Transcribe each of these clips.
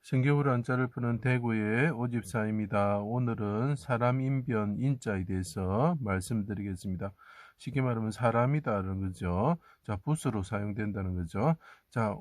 신기후 한자를 푸는 대구의 오집사입니다. 오늘은 사람 인변 인자에 대해서 말씀드리겠습니다. 쉽게 말하면 사람이다라는 거죠. 자, 붓으로 사용된다는 거죠. 자,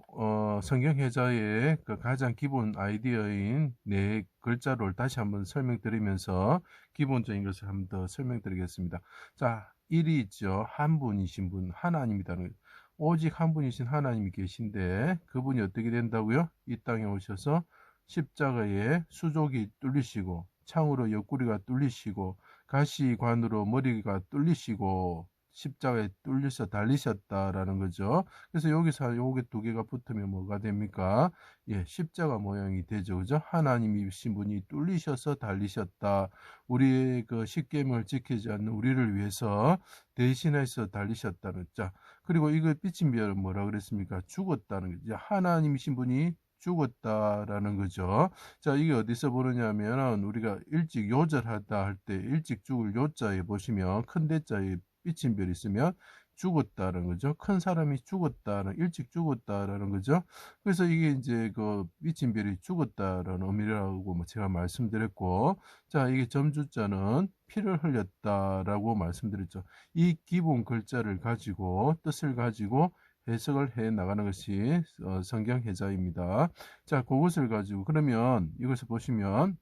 성경 해자의 그 가장 기본 아이디어인 네 글자를 다시 한번 설명드리면서 기본적인 것을 한번 더 설명드리겠습니다. 자, 일이 있죠. 한 분이신 분, 하나님이다는 거죠. 오직 한 분이신 하나님이 계신데 그분이 어떻게 된다고요? 이 땅에 오셔서 십자가에 수족이 뚫리시고 창으로 옆구리가 뚫리시고 가시관으로 머리가 뚫리시고 십자가에 뚫려서 달리셨다라는 거죠. 그래서 여기서 요게 두 개가 붙으면 뭐가 됩니까? 예, 십자가 모양이 되죠. 그죠? 하나님이신 분이 뚫리셔서 달리셨다. 우리의 그 십계명을 지키지 않는 우리를 위해서 대신해서 달리셨다는 자. 그리고 이거 삐친 별은 뭐라 그랬습니까? 죽었다는 거죠. 하나님이신 분이 죽었다라는 거죠. 자, 이게 어디서 보느냐면 우리가 일찍 요절하다 할 때 일찍 죽을 요자에 보시면 큰 대자에 삐친 별이 있으면 죽었다는 거죠. 큰 사람이 죽었다는 일찍 죽었다라는 거죠. 그래서 이게 이제 그 삐친 별이 죽었다라는 의미라고 뭐 제가 말씀드렸고, 자, 이게 점주자는 피를 흘렸다라고 말씀드렸죠. 이 기본 글자를 가지고 뜻을 가지고 해석을 해 나가는 것이 성경 해자입니다. 자, 그것을 가지고 그러면 이것을 보시면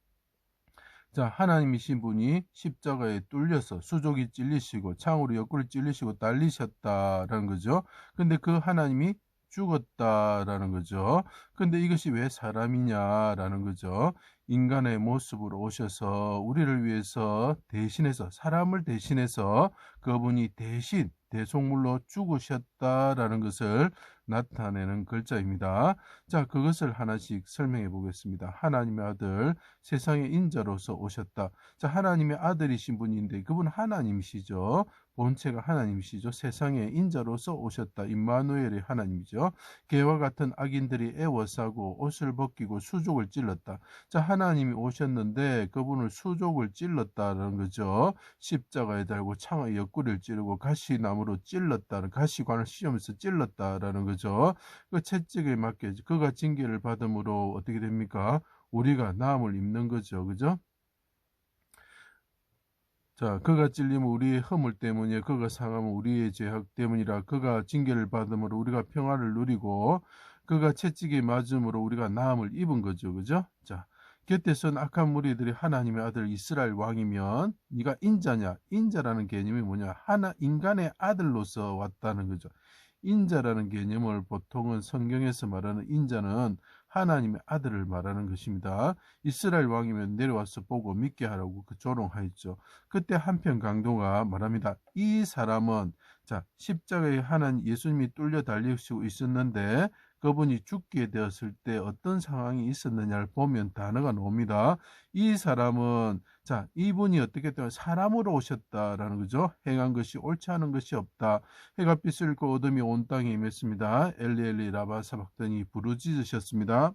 자, 하나님이신 분이 십자가에 뚫려서 수족이 찔리시고 창으로 옆구리 찔리시고 달리셨다라는 거죠. 근데 그 하나님이 죽었다라는 거죠. 근데 이것이 왜 사람이냐라는 거죠. 인간의 모습으로 오셔서 우리를 위해서 대신해서 사람을 대신해서 그분이 대신 대속물로 죽으셨다라는 것을 나타내는 글자입니다. 자, 그것을 하나씩 설명해 보겠습니다. 하나님의 아들, 세상의 인자로서 오셨다. 자, 하나님의 아들이신 분인데 그분 하나님이시죠. 본체가 하나님이시죠. 세상의 인자로서 오셨다. 임마누엘의 하나님이죠. 개와 같은 악인들이 애워싸고 옷을 벗기고 수족을 찔렀다. 자, 하나님이 오셨는데 그분을 수족을 찔렀다는 거죠. 십자가에 달고 창의 옆구리를 찌르고 가시나무로 찔렀다는 가시관을 씌우면서 찔렀다라는 거죠. 그 채찍에 맞게 그가 징계를 받음으로 어떻게 됩니까? 우리가 나음을 입는 거죠. 그죠? 자, 그가 찔리면 우리의 허물 때문이에요. 그가 상하면 우리의 죄악 때문이라 그가 징계를 받음으로 우리가 평화를 누리고 그가 채찍에 맞음으로 우리가 나음을 입은 거죠. 그죠? 자, 곁에 선 악한 무리들이 하나님의 아들 이스라엘 왕이면 네가 인자냐? 인자라는 개념이 뭐냐? 하나 인간의 아들로서 왔다는 거죠. 인자라는 개념을 보통은 성경에서 말하는 인자는 하나님의 아들을 말하는 것입니다. 이스라엘 왕이면 내려와서 보고 믿게 하라고 그 조롱하였죠. 그때 한편 강도가 말합니다. 이 사람은 자 십자가에 하나님 예수님이 뚫려 달리시고 있었는데 그분이 죽게 되었을 때 어떤 상황이 있었느냐를 보면 단어가 나옵니다. 이 사람은 자 이분이 어떻게 되면 사람으로 오셨다라는 거죠. 행한 것이 옳지 않은 것이 없다. 해가 빛을 잃고 어둠이 온 땅에 임했습니다. 엘리엘리 라바 사박더니 부르짖으셨습니다.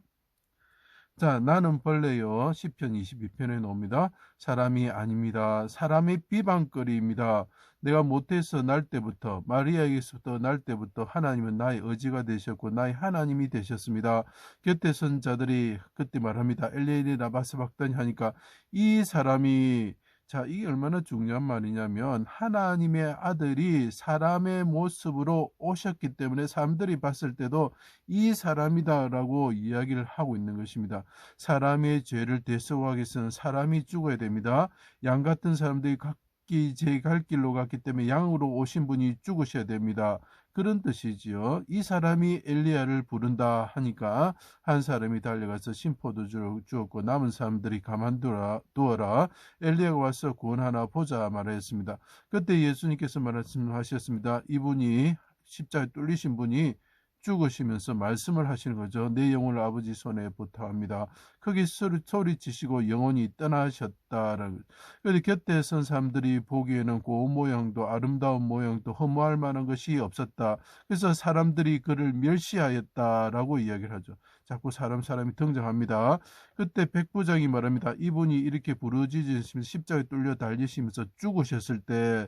자, 나는 벌레요. 시편 22편에 나옵니다. 사람이 아닙니다. 사람의 비방거리입니다. 내가 모태에서 날 때부터 마리아에게서부터 날 때부터 하나님은 나의 의지가 되셨고 나의 하나님이 되셨습니다. 곁에 선 자들이 그때 말합니다. 엘리엘리 라바스박더니 하니까 이 사람이 자, 이게 얼마나 중요한 말이냐면 하나님의 아들이 사람의 모습으로 오셨기 때문에 사람들이 봤을 때도 이 사람이다라고 이야기를 하고 있는 것입니다. 사람의 죄를 대속하기 위해서는 사람이 죽어야 됩니다. 양 같은 사람들이 각기 제 갈 길로 갔기 때문에 양으로 오신 분이 죽으셔야 됩니다. 그런 뜻이지요. 이 사람이 엘리야를 부른다 하니까 한 사람이 달려가서 심포도주를 주었고 남은 사람들이 가만두어라. 엘리야가 와서 구원하나 보자 말하였습니다. 그때 예수님께서 말씀하셨습니다. 이분이 십자가에 뚫리신 분이 죽으시면서 말씀을 하시는 거죠. 내 영혼을 아버지 손에 부탁합니다. 크게 소리치시고 영혼이 떠나셨다라는. 그런데 곁에 선 사람들이 보기에는 고운 모양도 아름다운 모양도 허무할 만한 것이 없었다. 그래서 사람들이 그를 멸시하였다라고 이야기를 하죠. 자꾸 사람이 등장합니다. 그때 백부장이 말합니다. 이분이 이렇게 부르짖으시면서 십자가에 뚫려 달리시면서 죽으셨을 때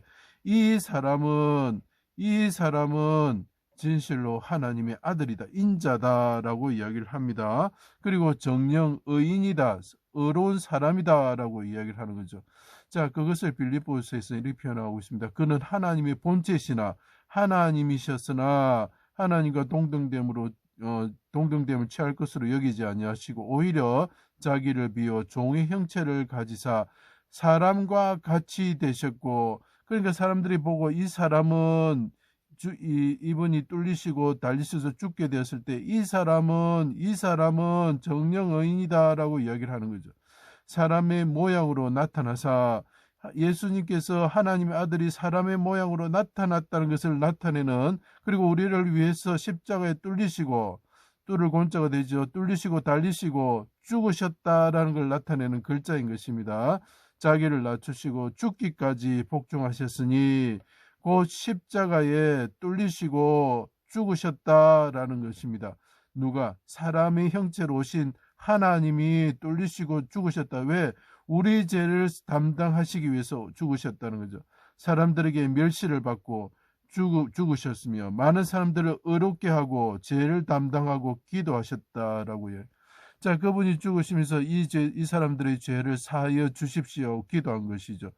이 사람은 진실로 하나님의 아들이다, 인자다라고 이야기를 합니다. 그리고 정령 의인이다, 의로운 사람이다라고 이야기를 하는 거죠. 자, 그것을 빌립보서에서 이렇게 표현하고 있습니다. 그는 하나님의 본체시나 하나님이셨으나 하나님과 동등됨을 취할 것으로 여기지 아니하시고 오히려 자기를 비워 종의 형체를 가지사 사람과 같이 되셨고, 그러니까 사람들이 보고 이 사람은 이분이 뚫리시고 달리셔서 죽게 되었을 때 이 사람은 정령 의인이다라고 이야기를 하는 거죠. 사람의 모양으로 나타나사, 예수님께서 하나님의 아들이 사람의 모양으로 나타났다는 것을 나타내는, 그리고 우리를 위해서 십자가에 뚫리시고, 뚫을 곤자가 되죠. 뚫리시고 달리시고 죽으셨다라는 걸 나타내는 글자인 것입니다. 자기를 낮추시고 죽기까지 복종하셨으니 곧 십자가에 뚫리시고 죽으셨다라는 것입니다. 누가? 사람의 형체로 오신 하나님이 뚫리시고 죽으셨다. 왜? 우리 죄를 담당하시기 위해서 죽으셨다는 거죠. 사람들에게 멸시를 받고 죽으셨으며 많은 사람들을 의롭게 하고 죄를 담당하고 기도하셨다라고요. 자, 그분이 죽으시면서 이 사람들의 죄를 사하여 주십시오 기도한 것이죠.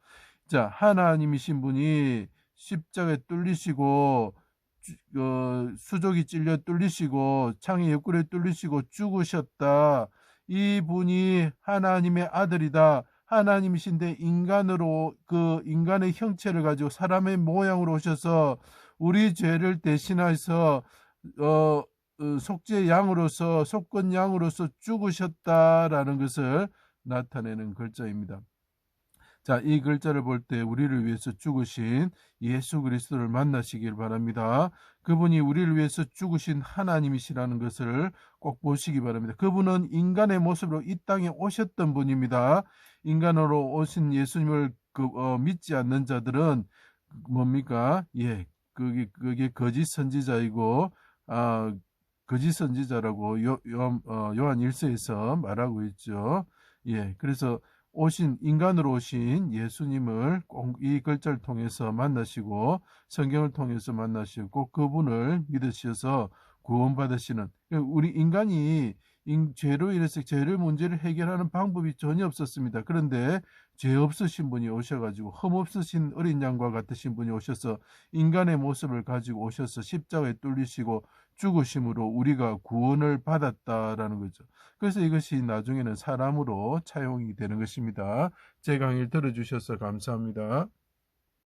자, 하나님이신 분이 십자가에 뚫리시고 수족이 찔려 뚫리시고 창의 옆구리에 뚫리시고 죽으셨다. 이분이 하나님의 아들이다. 하나님이신데 인간으로 그 인간의 형체를 가지고 사람의 모양으로 오셔서 우리 죄를 대신해서 속죄 양으로서 속건 양으로서 죽으셨다라는 것을 나타내는 글자입니다. 자, 이 글자를 볼 때 우리를 위해서 죽으신 예수 그리스도를 만나시길 바랍니다. 그분이 우리를 위해서 죽으신 하나님이시라는 것을 꼭 보시기 바랍니다. 그분은 인간의 모습으로 이 땅에 오셨던 분입니다. 인간으로 오신 예수님을 믿지 않는 자들은 뭡니까? 예, 그게 거짓 선지자이고 거짓 선지자라고 요한 1서에서 말하고 있죠. 예, 그래서 인간으로 오신 예수님을 꼭 이 글자를 통해서 만나시고 성경을 통해서 만나시고 꼭 그분을 믿으셔서 구원받으시는, 우리 인간이 죄로 인해서 문제를 해결하는 방법이 전혀 없었습니다. 그런데 죄 없으신 분이 오셔가지고 흠 없으신 어린 양과 같으신 분이 오셔서 인간의 모습을 가지고 오셔서 십자가에 뚫리시고 죽으심으로 우리가 구원을 받았다라는 거죠. 그래서 이것이 나중에는 사람으로 차용이 되는 것입니다. 제 강의를 들어주셔서 감사합니다.